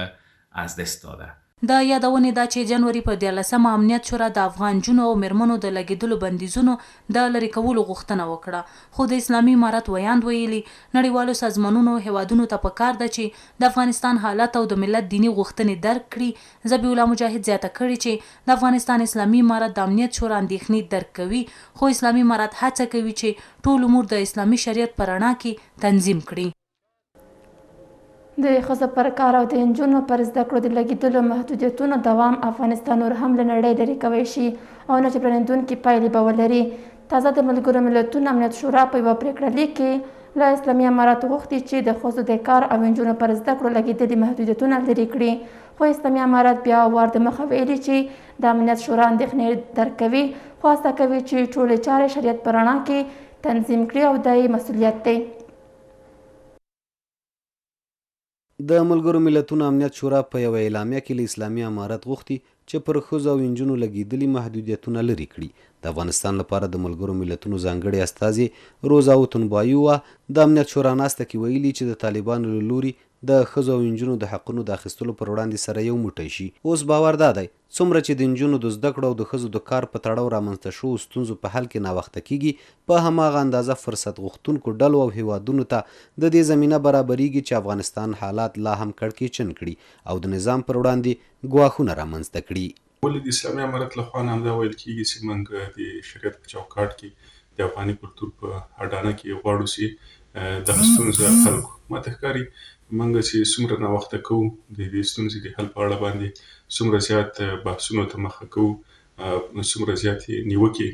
از دست داده. دا یادونه ده چې جنوري په 14 امنیت شورا د افغان جنو او مرمنو د لګیدلو بندیزونو د لرې کولو غوښتنه وکړه، خو د اسلامي امارت ویاند ویلي نړیوالو سازمانونو هیوادونو ته پکار ده چې د افغانستان حالت او د ملت دینی غوښتنې درک کړي. ذبیح الله مجاهد زیاته کړې چې د افغانستان اسلامي امارت د امنیت شورا اندېښنې درک کوي، خو اسلامي امارت هڅه کوي چې ټول امور د اسلامي شریعت په رڼا کې تنظیم کړي. د ښځو پر کار او د نجونو پر زده کړو د لګېدلو محدودیتونو دوام افغانستان نور هم له نړۍ لرې کوی شي او نه جبرانېدونکې پایلې به ولري. تازه د ملګرو ملتونو امنیت شورا په یوه پرېکړه لیک کې له اسلامي امارت غوښتي چې د ښځو د کار او نجونو پر زده کړو لګېدلي محدودیتونه لرې کړي، خو اسلامي امارت بیا وار د مخه ویلي چې د امنیت شورا اندېښنې درک کوي، خو هڅه کوي چې ټولې چارې شریعت په رڼا کې تنظیم کړي او دا یې مسؤلیت دی. د ملګرو ملتونو امنیت شورا په یوه اعلامیه کې له اسلامي امارت غوښتي چې پر ښځو او نجونو لګېدلي محدودیتونه لرې کړي. د افغانستان لپاره د ملګرو ملتونو ځانګړي استازي روزا اوتنبایووا د امنیت شورا ناسته کې ویلي چې د طالبانو له لوري د ښځو او نجونو د حقونو د اخیستلو پر وړاندې سره یو موټی شي. اوس باور دا دی څومره چې د نجونو د زده کړو او د ښځو د کار په تړاو رامنځته شوو ستونزو په حل کې ناوخته کیږي، په هماغه اندازه فرصت غوښتونکو ډلو او هیوادونو ته د دې زمینه برابریږي چې افغانستان حالات لا هم کړکېچن کړي او د نظام پر وړاندې ګواښونه رامنځته کړي. ولې د اسلامي امارت لخوا نه همدا ویل کېږي چې موږ د شریعت په چوکاټ کې د افغاني کلتور په اډانه کې غواړو چې دغه ستونزه حل کړو. ماته ښکاري موږ چې څومره ناوخته کوو د دې ستونزې د حل په اړه باندې، څومره زیات بحثونو ته مخه کوو، څومره زیاتې نیوکې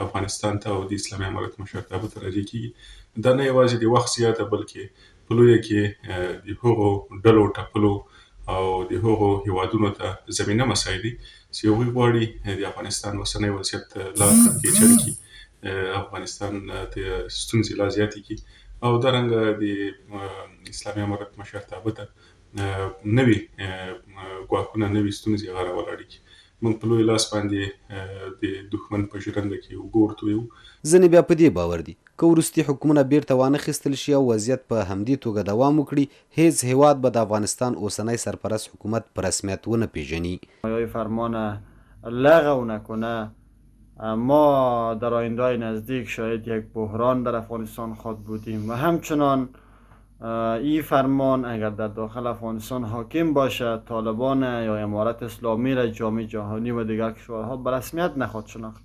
افغانستان ته او د اسلامي امارت مشرتابه ته راجع کېږي. دا نه یوازې د وخت زیاته بلکې په لویه کې د هغو ډلو ټاکلو او د هغو هیوادونو ته زمینه مساعد دي چې هغوی غواړي د افغانستان اوسنی وضعیت لا کړکېچن کړي، افغانستان ته ستونزې لا زیاتې کړي او دارنګه د اسلامي امارت مشرتابه ته نوي ګواښونه، نوي ستونزې هغه راولاړې کړي. موږ په لوی لاس باندې د دښمن په ژرنده کې اوبه ورتویو. ځینې بیا په دې باور دي که وروستي حکومونه بیرته وانخیستل شي او وضعیت په همدې توګه دوام وکړي، هیڅ هیواد به د افغانستان اوسنی سرپرست حکومت په رسمیت ونه پیژني. فرمان لغو نکنه ما در آینده نزدیک شاید یک بحران در افغانستان خواهد بودیم و همچنان این فرمان اگر در داخل افغانستان حاکم باشه طالبان یا امارت اسلامی را جامعه جهانی و دیگر کشورها به رسمیت نخواهد شناخت،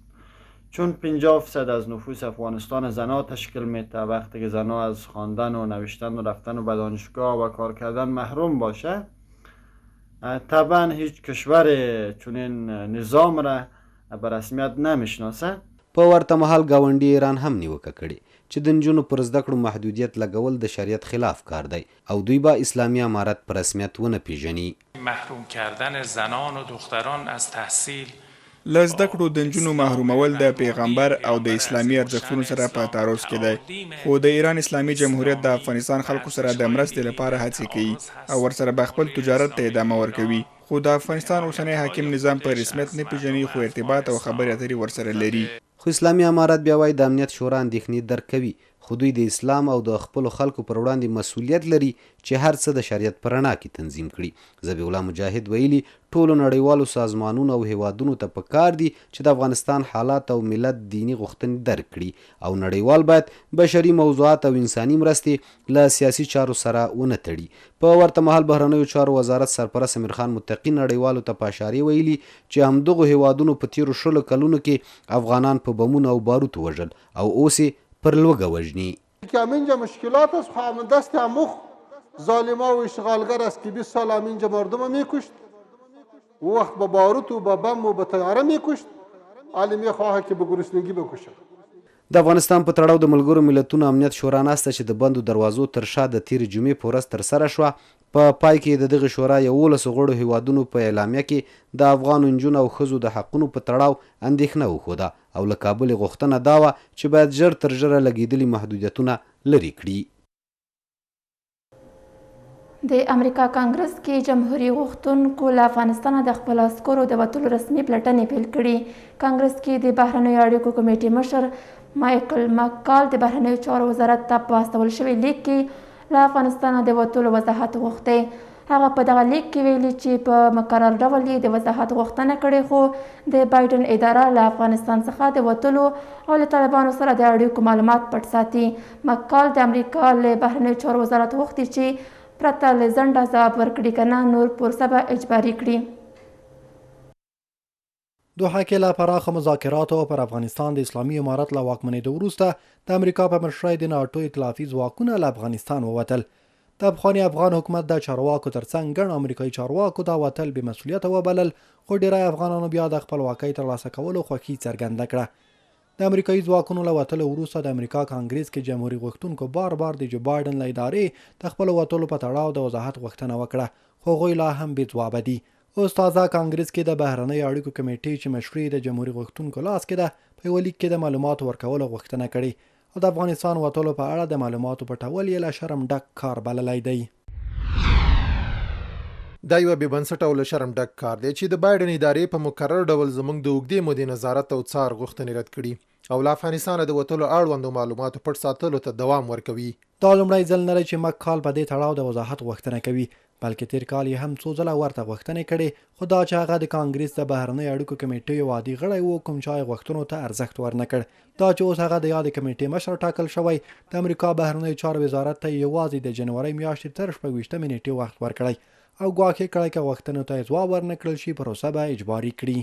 چون 50% از نفوس افغانستان زنها تشکیل میده. وقتی که زنها از خواندن و نوشتن و رفتن و به دانشگاه و کار کردن محروم باشه، طبعا هیچ کشور چنین نظام را به رسمیت نمیشناسه. په ورته مهال ګاونډي ایران هم نیوکه کړې چې د نجونو پر زده کړو محدودیت لګول د شریعت خلاف کار دی او دوی به اسلامي امارت په رسمیت ونه پیژني. محروم کردن زنان و دختران از تحصیل له زده کړو د نجونو محرومول د پیغمبر او د اسلامي ارزښتونو سره په تعارض کې دی، خو د ایران اسلامي جمهوریت د افغانستان خلکو سره د مرستې لپاره هڅې کوي او ورسره به خپل تجارت ته ادامه ورکوي. خو د افغانستان اوسنی حاکم نظام په رسمیت نه پیژني، خو ارتباط او خبرې اترې ورسره لري. خو اسلامي امارت بیا وایي د امنیت شورا اندېښنې درک کوي، خو دوی د اسلام او د خپلو خلکو پر وړاندې مسؤلیت لري چې هر څه د شریعت په رڼا کې تنظیم کړي. ذبیح الله مجاهد ویلي ټولو نړیوالو سازمانونو او هیوادونو ته پکار دي چې د افغانستان حالات او ملت دینی غوښتنې درک کړي او نړیوال باید بشري موضوعات او انساني مرستې له سیاسي چارو سره ونه تړي. په ورته مهال بهرنیو چارو وزارت سرپرست امیر خان متقي نړیوالو ته په اشارې ویلي چې همدغو هیوادونو په تیرو 20 کلونو کې افغانان په بمونو او باروتو وژل او اوس یې پر لوږه وژني. که همینجا مشکلات است، خواهم دست اموخ ظالما و اشغالگر است که 20 سال همینجا مردم میکشت، او وقت با باروت و با بم و با طیاره میکشت، حالی میخواه که به گرسنگی بکشد. د افغانستان په تړاو د ملګرو ملتونو امنیت شورا ناسته چې د بندو دروازو تر شا د تیر جمعې په ورځ ترسره شوه، په پای کې د دغه شورا 11 غړو هیوادونو په اعلامیه کې د افغان نجونو او ښځو د حقونو په تړاو اندېښنه وښوده او له کابل غوښتنه دا وه چې باید ژر تر ژره لګېدلي محدودیتونه لرې کړي. د امریکا کانګرس کې جمهوریت غوښتونکو له افغانستانه د خپلو عسکرو د وتلو رسمي پلټنې پیل کړي. کانګرس کې د بهرنیو اړیکو کمیټې مشر مایکل مکال د بهرنیو چارو وزارت ته په استول شوي لیک کې له افغانستانه د وتلو وضاحت غوښتی. هغه په دغه لیک کې ویلي چې په مکرر ډول یې د وضاحت غوښتنه کړې، خو د بایدن اداره له افغانستان څخه د وتلو او له طالبانو سره د اړیکو معلومات پټ ساتي. مکال د امریکا له بهرنیو چارو وزارت غوښتي چې پرته له ځنډه ځواب ورکړي که نه نور پروسه به اجباري کړي. دوحه کې له پراخه مذاکراتو پر افغانستان د اسلامي امارت له واکمنېدو وروسته د امریکا په مشرۍ د ناټو ائتلافي ځواکونه له افغانستان ووتل. د پخواني افغان حکومت د چارواکو ترڅنګ ګڼ امریکایي چارواکو دا وتل بې مسؤلیته وبلل، خو ډیری افغانانو بیا د خپلواکۍ ترلاسه کولو خوښي څرګنده کړه. د امریکایي ځواکونو له وتلو وروسته د امریکا کانګریس کې جمهوریت غوښتونکو بار بار د جو بایدن له ادارې د خپلو وتلو په تړاو د وضاحت غوښتنه وکړه، خو هغوی لا هم بې ځوابه دي. اوس تازه کانګریس کې د بهرنیو اړیکو کمیټې چې مشري د جمهوریت غوښتونکو لاس کې ده په یوه لیک کې د معلوماتو ورکولو غوښتنه کړې او د افغانستان وتلو په اړه د معلوماتو پټول یې له شرم ډک کار بللی دی. دا یوه بې بنسټه او له شرم ډک کار دی چې د بایدن ادارې په مکرر ډول زموږ د اوږدې مودې نظارت او څار غوښتنې رد کړي او له افغانستانه د وتلو اړوندو معلوماتو پټ ساتلو ته دوام ورکوي. دا لومړی ځل نه دی چې مکال په دې تړاو د وضاحت غوښتنه کوي، بلکې تیر کال یې هم څو ځله ورته غوښتنې کړې، خو دا چې هغه د کانګریس د بهرنیو اړیکو کمیټې یو عادي غړی و کوم چا یې غوښتنو ته ارزښت ورنه کړ. دا چې اوس هغه د یادې کمیټې مشر ټاکل شوی، د امریکا بهرنیو چارو وزارت ته یوازې د جنورۍ میاشتې تر 26 نیټې وخت ورکړی او ګواښ یې کړی که غوښتنو ته یې ځواب ورنه کړل شي پروسه به اجباري کړي.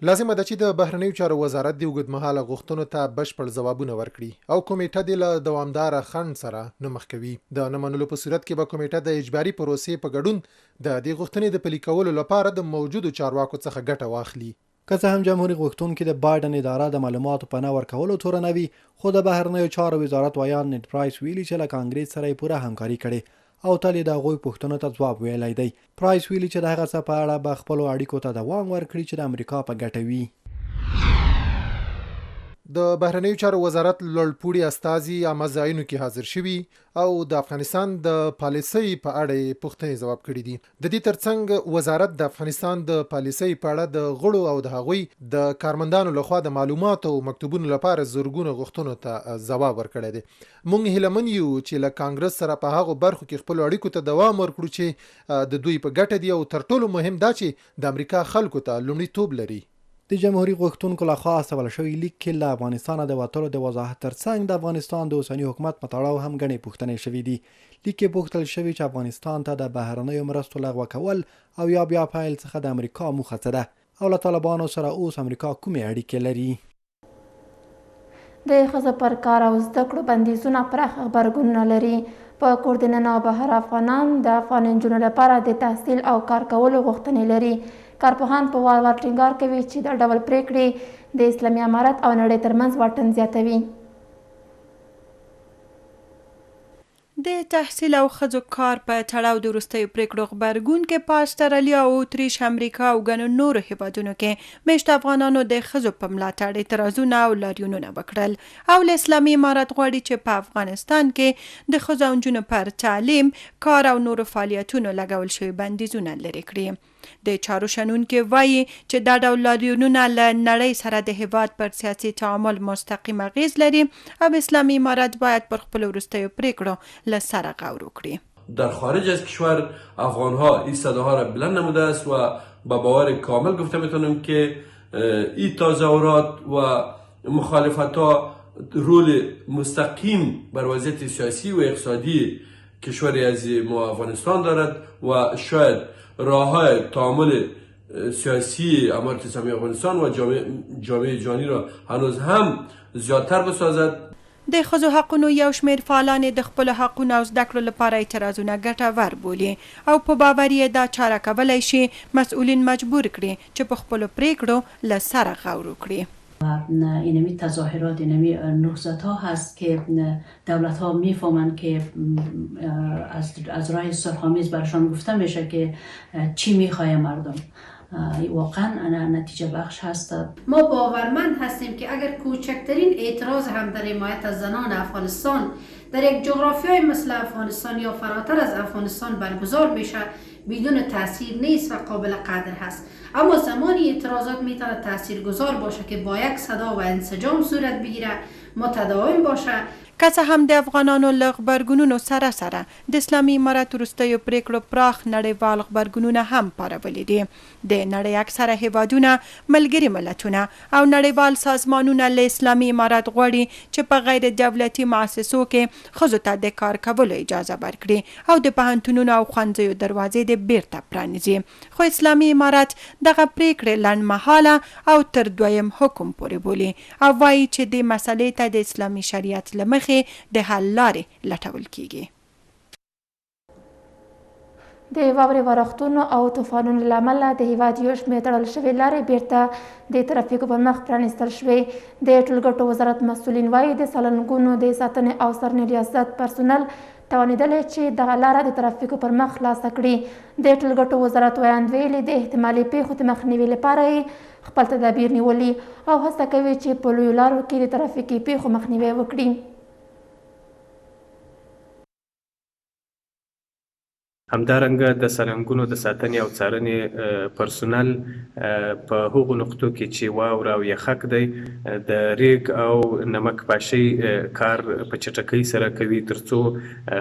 لازمه ده چې د بهرنیو چارو وزارت د اوږدمهاله غوښتنو ته بشپړ ځوابونه ورکړي او کمیټه دې له دوامداره خنډ سره نه مخ کوي. د نه منلو په صورت کې به کمیټه د اجباري پروسې په ګډون د دې غوښتنې د پلي کولو لپاره د موجودو چارواکو څخه ګټه واخلي. که څه هم جمهوریت غوښتونکي د بایدن اداره د معلوماتو په نه ورکولو تورنوي، خو د بهرنیو چارو وزارت ویان نیډ پرایس ویلي چې له کانګریس سره یې پوره همکاري کړې او تل یې د هغوی پوښتنو ته ځواب ویلی دی. پرایس ویلي چې د هغه څه په اړه به خپلو اړیکو ته دوام ورکړي چې د امریکا په ګټه وي. د بهرنیو چارو وزارت لوړپوړي استازي عامه ځایونو کې حاضر شوي او د افغانستان د پالیسۍ په اړه یې پوښتنې ځواب کړي دي. د دې ترڅنګ وزارت د افغانستان د پالیسۍ په اړه د غړو او د هغوی د کارمندانو لخوا د معلوماتو او مکتوبونو لپاره زرګونه غوښتنو ته ځواب ورکړی دی. موږ هیلهمن یو چې له کانګرس سره په هغو برخو کې خپلو اړیکو ته دوام ورکړو چې د دوی په ګټه دي او تر ټولو مهم دا چې د امریکا خلکو ته لومړیتوب لري. د جمهوریت غوښتونکو لخوا استول شوی لیک کې له افغانستانه د وتلو د وضاحت ترڅنګ د افغانستان د اوسني حکومت په تړاو هم ګڼې پوښتنې شوې دي. لیک کې پوښتل شوي چې افغانستان ته د بهرنیو مرستو لغوه کول او یا بیا پیل څخه د امریکا موخه څه ده او له طالبانو سره اوس امریکا کومې اړیکې لري. د ښځو پر کار او زده کړو بندیزونه پراخ غبرګونونه لري. په کور دننه او بهر افغانان د افغان نجونو لپاره د تحصیل او کار کولو غوښتنې لري. کارپوهان په وار وار ټینګار کوي چې دا ډول پریکړې د اسلامي امارت او نړۍ ترمنځ واټن زیاتوي. د تحصیل او ښځو کار په تړاو د وروستیو پریکړو غبرګون کې په استرالیا او اتریش، امریکا او ګڼو نورو هیوادونو کې میشت افغانانو د ښځو په ملاتړ اعتراضونه او لاریونونه وکړل او له اسلامي امارت غواړي چې په افغانستان کې د ښځو او نجونو پر تعلیم، کار او نورو فعالیتونو لګول شوي بندیزونه لرې کړي. د چارو شنونکي وایي چې دا ډول لاریونونه له نړۍ سره د هیواد پر سیاسي تعامل مستقیم اغیز لري او اسلامي امارت باید پر خپلو وروستیو پریکړو له سره غور وکړي. در خارج از کشور افغانها این صداها را بلند نموده است و با باور کامل گفته میتونم که این تظاهرات و مخالفتها رول مستقیم بر وضعیت سیاسی و اقتصادی کشوری از ما افغانستان دارد و شاید راه‌های تعامل سیاسی امارت اسلامی افغانستان و جامعه جهانی را هنوز هم زیادتر بسازد. د ښځو حقونو یو شمېر فعالان د خپلو حقونو او زده کړو لپاره اعتراضونه ګټور بولي او په باور یې دا چاره کولی شي مسئولین مجبور کړي چې په خپلو پریکړو له سره غور وکړي. اینمی تظاهرات، اینمی نهضت ها هست که دولت ها میفهمند که از راه صلح‌آمیز برشان گفته میشه که چی میخواه مردم. واقعا نتیجه بخش هست. ما باورمند هستیم که اگر کوچکترین اعتراض هم در حمایت از زنان افغانستان در یک جغرافیای مثل افغانستان یا فراتر از افغانستان برگزار میشه بدون تاثیر نیست و قابل قدر هست. اما زمانی اعتراضات میتونه تاثیرگذار باشه که با یک صدا و انسجام صورت بگیره، متداوم باشه. که څه هم د افغانانو له غبرګونونو سره سره د اسلامي امارت وروستیو پریکړو پراخ نړیوال غبرګونونه هم پارولي دي. د نړۍ اکثره هیوادونه، ملګري ملتونه او نړیوال سازمانونه له اسلامي امارت غواړي چې په غیر دولتي مؤسسو کې ښځو ته د کار کولو اجازه ورکړي او د پوهنتونونو او ښوونځیو دروازې د بیرته پرانیزي. خو اسلامي امارت دغه پریکړې لنډمهاله او تر دویم حکم پورې بولي او وایي چې دې مسلې ته د اسلامي شریعت له مخې د حل لارې لټول کیږي. د واورې ورښتونو او طوفانونو له امله د هیواد یو شمېر تړل شوې لارې بیرته د ترافیکو پر مخ پرانیستل شوې. د ټولګټو وزارت مسؤلین وایي د سالنګونو د ساتنې او څارنې ریاست پرسونل توانېدلی چې دغه لاره د ترافیکو پر مخ خلاصه کړي. د ټولګټو وزارت ویاند ویلي د احتمالي پیښو د مخنیوي لپاره یې خپل تدابیر نیولي او هڅه کوي چې په لویو لارو کې د ترافیکي پیښو مخنیوی وکړي. همدارنګه د سالنګونو د ساتنې او څارنې پرسونل په هغو نقطو کې چې واوره او یخک دی د ریګ او نمک پاشۍ کار په چټکۍ سره کوي ترڅو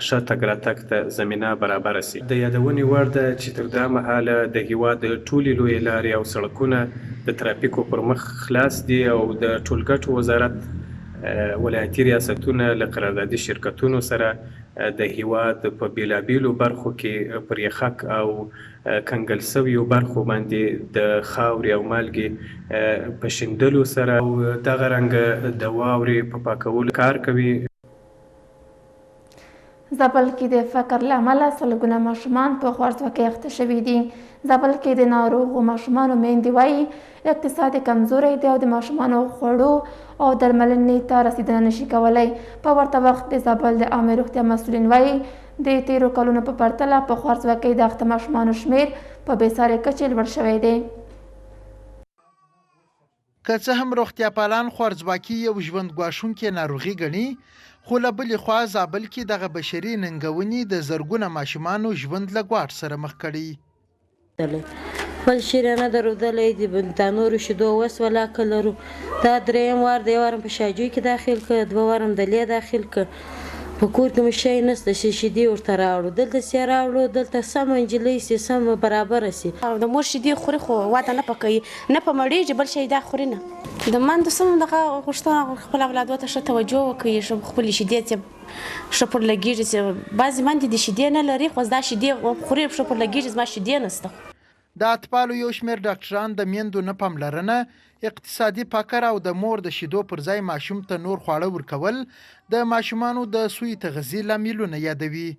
ښه تګ راتګ ته زمینه برابره سي. د یادونې وړ ده چې تر دا مهاله د هیواد ټولې لویې لارې او سړکونه د ترافیکو پر مخ خلاص دي او د ټولګټو وزارت ولایتي ریاستونه له قراردادي شرکتونو سره د هیواد په بیلابیلو برخو کې پر یخک او کنګل سویو برخو باندې د خاورې او مالګې په شیندلو سره او دغه رنګه د واورې په پاکولو کار کوي. زابل کې د فقر له امله سلګونه ماشومان په خوارځواکۍ اخته شوي دي. زابل کې د ناروغو ماشومانو میندې وایي اقتصاد کمزوری دی او د ماشومانو خوړو او درملنې ته رسیدنه نشي کولی. په ورته وخت د زابل د عامه روغتیا مسؤلین وایي د تیرو کلونو په پرتله په خوارځواکۍ د اخته ماشومانو شمیر په بېسارې کچې لوړ شوی دی. که څه هم روغتیا پالان خوارځواکي یو ژوند ګواښونکې ناروغي ګڼي، خو له بلې خوا زابل کې دغه بشري ننګونې د زرګونه ماشومانو ژوند له ګواښ سره مخ کړي. خپل شیرانه درودلی د نورو شیدو وس ولاکه لرو. دا دریم وار د یو وارم په شاجوی کې داخل که، دوه وارم د لی داخل که. په کور کې مې شی نسته چې شیدې ورته راوړو. دلته چې راوړو دلته سمه نجلۍ سي، سمه برابره سي. د مور شیدې خوري خو واده نه پکوي، نه په مړېږي بل شی دا خوري نه. د مندو سم دغه غوښتنه خپل اولادو ته ښه توجه وکړي، خپلې شیدې چې ښه پر لګېږي. چې بعضې مندې د شیدې نه لري خو دا شیدې خوري ښه پر لګېږي، زما شیدې نسته. د اطفالو یو شمېر ډاکټران د میندو نه پاملرنه، اقتصادي فقر او د مور د شیدو پر ځای ماشوم ته نور خواړه ورکول د ماشومانو د سوء تغذیې لاملونه یادوي.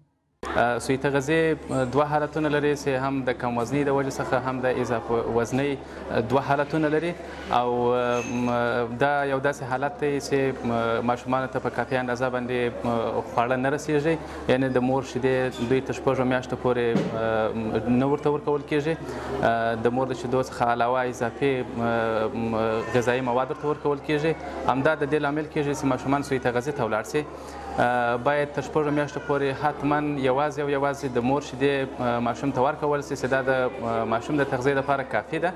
سویته غذې دوه حالتونه لري چې هم د کم وزنۍ د وجې څخه هم د اضافه وزنۍ دوه حالتونه لري او دا یو داسې حالت دی چې ماشومانو ته په کافي اندازه باندې خواړه نه رسیږي، یعنې د مور شیدې دوی ته 6 میاشتو پورې نه ورته ورکول کیږي. د مور د شیدو څخه علاوه اضافي غذایي مواد ورته ورکول کیږي. همدا د دې لامل کیږي چې ماشومان سویته غذې ته ولاړ شي. باید تر 6 میاشتو پورې حتما یوازې د مور شیدې ماشوم ته ورکول شي چې دا د ماشوم د تغذیې لپاره کافي ده.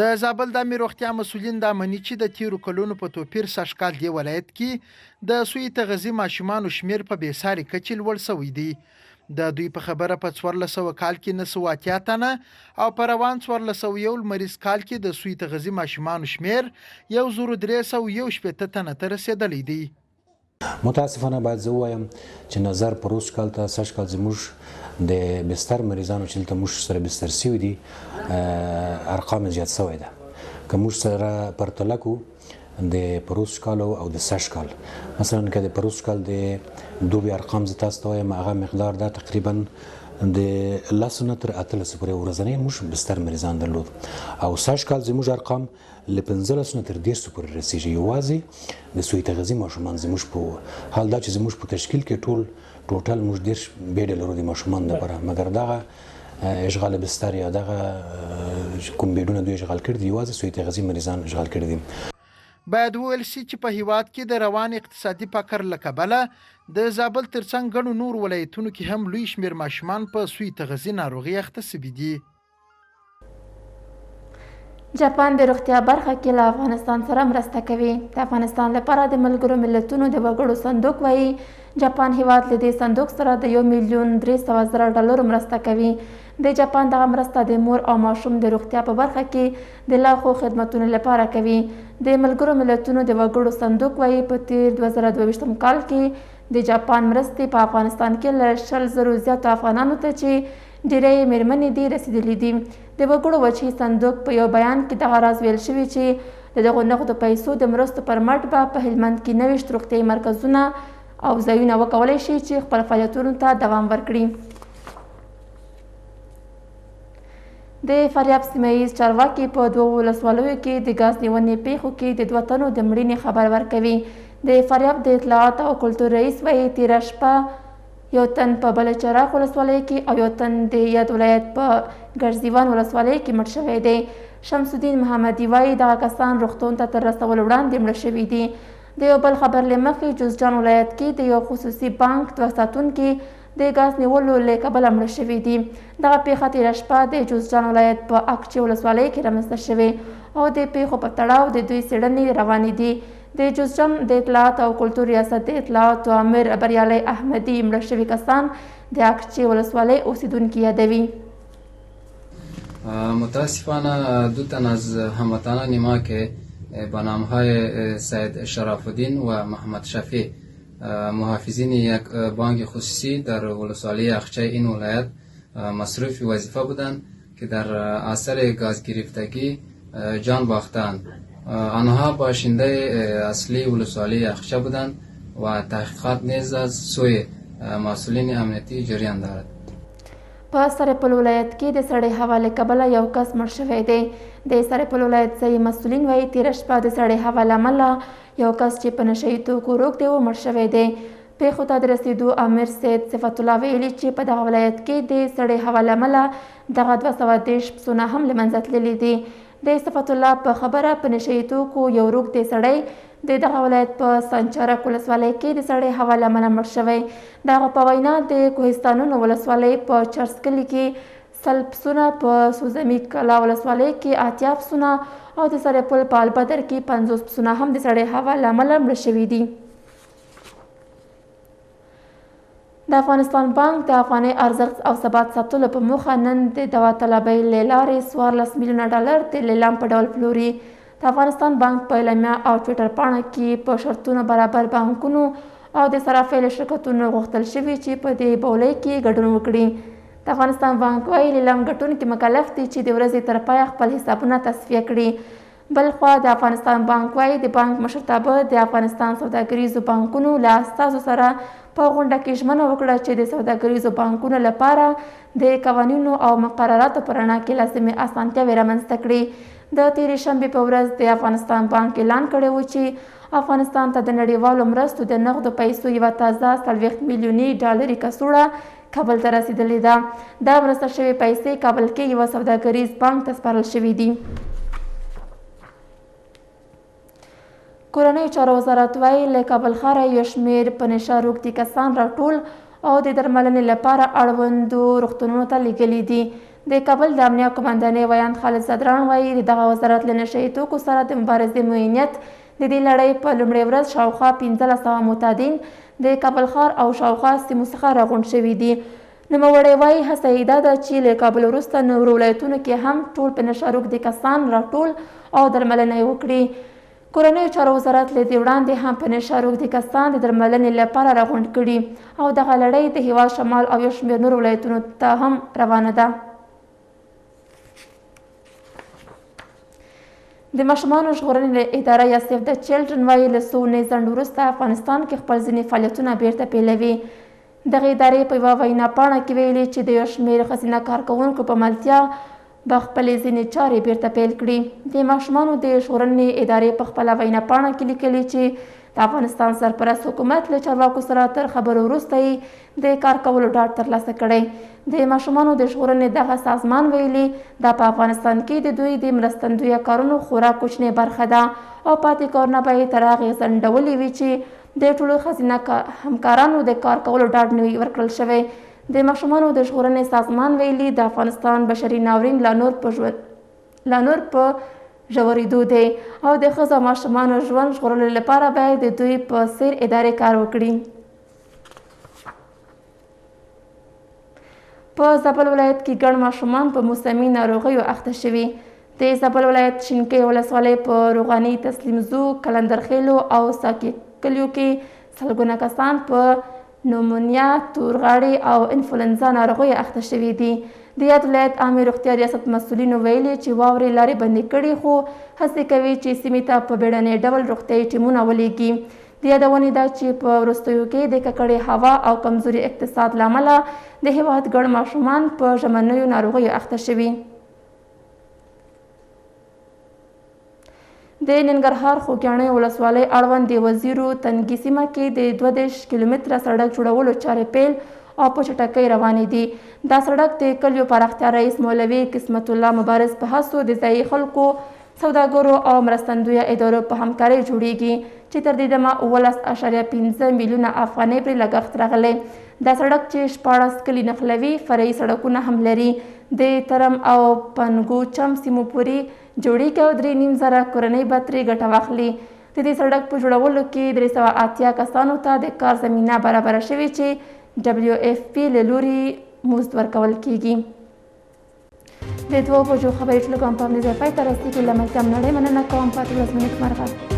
د زابل د امیر روغتیا مسؤلین دا مني چې د تیرو کلونو په توپیر سږکال دې ولایت کې د سوی تغذیې ماشومانو شمیر په بېساري کچې لوړ شوی دی. د دوی په خبره په 1400 کال کې 980 تنه او په روان 1401 مریض کال کې د سوی تغذیې ماشومانو شمیر 1311 تنه ته رسیدلی دی. متاسفانه باید زه ووایم چې نظر په روز کال ته سږ کال زموږ د بستر مریضانو چې دلته موږ سره بستر سوي دي ارقام زیات سوی ده. که موږ سره پرتله کړو د پروس کال او د سږ کال، مثلا که د پروس کال د دوبي ارقام زه تاسو ته وایم هغه مقدار دا تقریبا د 10 نه تر 18 پورې ورځنی موږ بستر مریضان درلود او سږ کال زموږ ارقام له 15 نه تر 10 پورې رسیږي. یوازې د سوی تغذیې ماشومان زموږ په حال دا چې زموږ په تشکیل کې ټوټل موږ 10 بیډ لرو د ماشومان لپاره، مګر دغه اشغال بستر یا دغه کوم بیډونه دوی اشغال کړي دي یوازې سوی تغذیې مریضان اشغال کړي دي. باید وویل شي چې په هیواد کې د روان اقتصادي فقر له کبله د زابل ترڅنګ ګڼو نور ولایتونو کې هم لوی شمېر ماشومان په سوی تغذیې ناروغي اخته سوي دي. جاپان د روغتیا برخه کې له افغانستان سره مرسته کوي. د افغانستان لپاره د ملګرو ملتونو د وګړو صندوق وایي جاپان هیواد له دې صندوق سره د $1,300,000 مرسته کوي. د جاپان دغه مرسته د مور او ماشوم د روغتیا په برخه کې د لا ښو خدمتونو لپاره کوي. د ملګرو ملتونو د وګړو صندوق وایي په تیر 2022 کال کې د جاپان مرستې په افغانستان کې له 100,000 زیاتو افغانانو ته چې ډیری میرمنې دي رسیدلي دي. د وګړو وچې صندوق په یو بیان کې دغه راز ویل شوي چې د دغو نغدو پیسو د مرستو پر مټ به په هلمند کې 90 روغتیایي مرکزونه او ځایونه وکولی شي چې خپل فعالیتونو ته دوام ورکړي. د فاریاب سیمه ییز چارواکي په 2 ولسوالیو کې د ګاز نیونې پیښو کې د 2 تنو د مړینې خبر ورکوي. د فاریاب د اطلاعات او کلتور رئیس وایي تېره شپه یو تن په بلچراغ ولسوالۍ کې او یو تن د یاد ولایت په ګرزیوان ولسوالۍ کې مړ شوی دی. شمس الدین محمدي وایي دغه کسان روغتون ته تر رسولو وړاندې مړه شوي دي. د یو بل خبر له مخې جوزجان ولایت کې د یو خصوصي بانک 2 ساتونکي د ګاز نیولو له کبله مړه شوي دي. دغه پیښه تېره شپه د جوزجان ولایت په اقچې ولسوالۍ کې رامنځته شوې او د پیښو په تړاو د دوی څېړنې روانې دي. د جوزجان د اطلاعات او کلتور ریاست د اطلاعاتو امیر بریالی احمدي مړه شوي کسان د اقچې ولسوالۍ اوسیدونکي یادوي. متاسفانه 2 تن از هموطنان ما که با نامهای سید شرف الدین و محمد شفیع محافظین یک بانک خصوصی در ولسوالی اقچه این ولایت مصروف وظیفه بودند که در اثر گاز گرفتگی جان باختند. آنها باشنده اصلی ولسوالی اقچه بودند و تحقیقات نیز از سوی مسئولین امنیتی جریان دارد. په سرپل ولایت کې د سړې هوا له کبله یو کس مړ شوی دی. د سرپل ولایت ځایي مسؤلین وایي تېره شپه د سړې هوا له امله یو کس چې په نشه یي توکو روږد دی مړ شوی دی. پیښو ته د رسېدو امیر سید صفت الله ویلي چې په دغه ولایت کې د سړې هوا له امله دغه 230 پسونه هم له منځه تللي دي. د صفت الله په خبره په نشه یي توکو یو روږدی سړی د دغه ولایت په سنچرک ولسوالۍ کې د سړې هوا له امله مړ شوی. د هغه په وینا د کوهستانونو ولسوالۍ په چرس کلي کې 100 پسونه، په سوزمي کلا ولسوالۍ کې 80 پسونه او د سرپل په البدر کې 50 پسونه هم د سړې هوا له امله مړه شوي دي. د افغانستان بانک د افغانۍ ارزښت او ثبات ساتلو په موخه نن د داوطلبۍ له لارې $14 میلیونه د لیلام په ډول پلوري. د افغانستان بانک په اعلامیه او ټویټر پاڼه کې په شرطونو برابر بانکونو او د صرافۍ له شرکتونو غوښتل شوي چې په دې بولۍ کې ګډون وکړي. د افغانستان بانک وایي لیلام ګټونکي مکلف دي چې د ورځې تر پایه خپل حسابونه تصفیه کړي. بلخوا د افغانستان بانک وايي د بانک مشرتابه د افغانستان سوداګریزو بانکونو له استازو سره په غونډه کې ژمنه وکړه چې د سوداګریزو بانکونو لپاره د قوانینو او مقرراتو په رڼا کې لازمي اسانتیاوې رامنځته کړي. د تېرې شنبې په ورځ د افغانستان بانک اعلان کړی و چې افغانستان ته د نړیوالو مرستو د نغدو پیسو یوه تازه 40 میلیوني ډالري کڅوړه کابل ته رسیدلې ده. دا مرسته شوې پیسې کابل کې یوه سوداګریز بانک ته سپارل شوي دي. کورنیو چارو وزارت وایي له کابل ښاره یو شمېر په نشه روږدي کسان راټول او د درملنې لپاره اړوندو روغتونونو ته لیږلي دي. د کابل د امنیه قمندانۍ ویاند خالد زدران وایي د دغه وزارت له نشه یي توکو سره د مبارزې معینیت د دې لړۍ په لومړۍ ورځ شاوخوا 1500 معتادین د کابل ښار او شاوخوا سیمو څخه راغونډ شوي دي. نوموړی وایي هڅه یې دا ده چې له کابل وروسته نورو ولایتونو کې هم ټول په نشه روږدي کسان راټول او درملنه یې وکړي. کورنیو چارو وزارت له دې وړاندې هم په نشه روږدي کسان د درملنې لپاره راغونډ کړي او دغه لړۍ د هېواد شمال او یو شمېر نورو ولایتونو ته هم روانه ده. د ماشومانو ژغورنې اداره یا سیف د چلډرن وایي له څو اونۍ ځنډ وروسته افغانستان کې خپل ځینې فعالیتونه بیرته پیلوي. دغې ادارې په یوه وینا پاڼه کې ویلي چې د یو شمېر ښځینه کارکوونکو په ملتیا به خپلې ځینې چارې بیرته پیل کړي. د ماشومانو د ژغورنې ادارې په خپله وینا پاڼه کې لیکلي چې د افغانستان سرپرست حکومت له چارواکو سره تر خبرو وروسته یې د کار کولو ډاډ ترلاسه کړی. د ماشومانو د ژغورنې دغه سازمان ویلي دا په افغانستان کې د دوی د مرستندویه کارونو خورا کوچنۍ برخه ده او پاتې کارونه به یې تر هغې ځنډولي وي چې د ټولو ښځینه همکارانو د کار کولو ډاډ نه وي ورکړل شوی. د ماشومانو د ژغورنې سازمان ویلي د افغانستان بشري ناورین لا نور په ژورېدو دی او د ښځو او ماشومانو ژوند ژغورلو لپاره باید د دوی په څېر ادارې کار وکړي. په زابل ولایت کې ګڼ ماشومان په موسمي ناروغیو اخته شوي. د زابل ولایت شینکۍ ولسوالۍ په روغاني تسلیمزو کلندرخیلو او ساقي کلیو کې سلګونه کسان په نومونیا تورغاړې او انفلونزا ناروغیو اخته شوي دي. د یاد ولایت عامې روغتیا ریاست مسؤلینو ویلي چې واورې لارې بندې کړي خو هڅې کوي چې سیمې ته په بیړني ډول روغتیایي ټیمونه ولیږي. د یادونې ده چې په وروستیو کې د ککړې هوا او کمزوري اقتصاد له امله د هېواد ګڼ ماشومان په ژمنیو ناروغیو اخته شوي. د ننګرهار خوږیاڼیو ولسوالۍ اړوند د وزیرو تنګي سیمه کې د 22 کیلومتره سړک جوړولو چارې پیل او په چټکۍ روانې دي. دا سړک د کلیو پراختیا رئیس مولوي قسمت الله مبارز په هڅو د ځایي خلکو سوداګرو او مرستندویه ادارو په همکارۍ جوړیږي چې تر دې دمه 18.5 میلیونه افغانۍ پرې لګښت راغلی. دا سړک چې 14 کلي نښلوي فرعي سړکونه هم لري. د ترم او پنګوچم سیمو پورې جوړیږي او 3.5 کورنۍ به ترې ګټه واخلي. د دې سړک په جوړولو کې 380 کسانو ته د کار زمینه برابره شوې چې WFP له لوري مزد ورکول کیږي. د 2 بجو خبري ټولګه په همدې ځای پای ته رسېږي. له ملتیا نړۍ مننه کوم. پاتې ورځ مو نیکمرغه.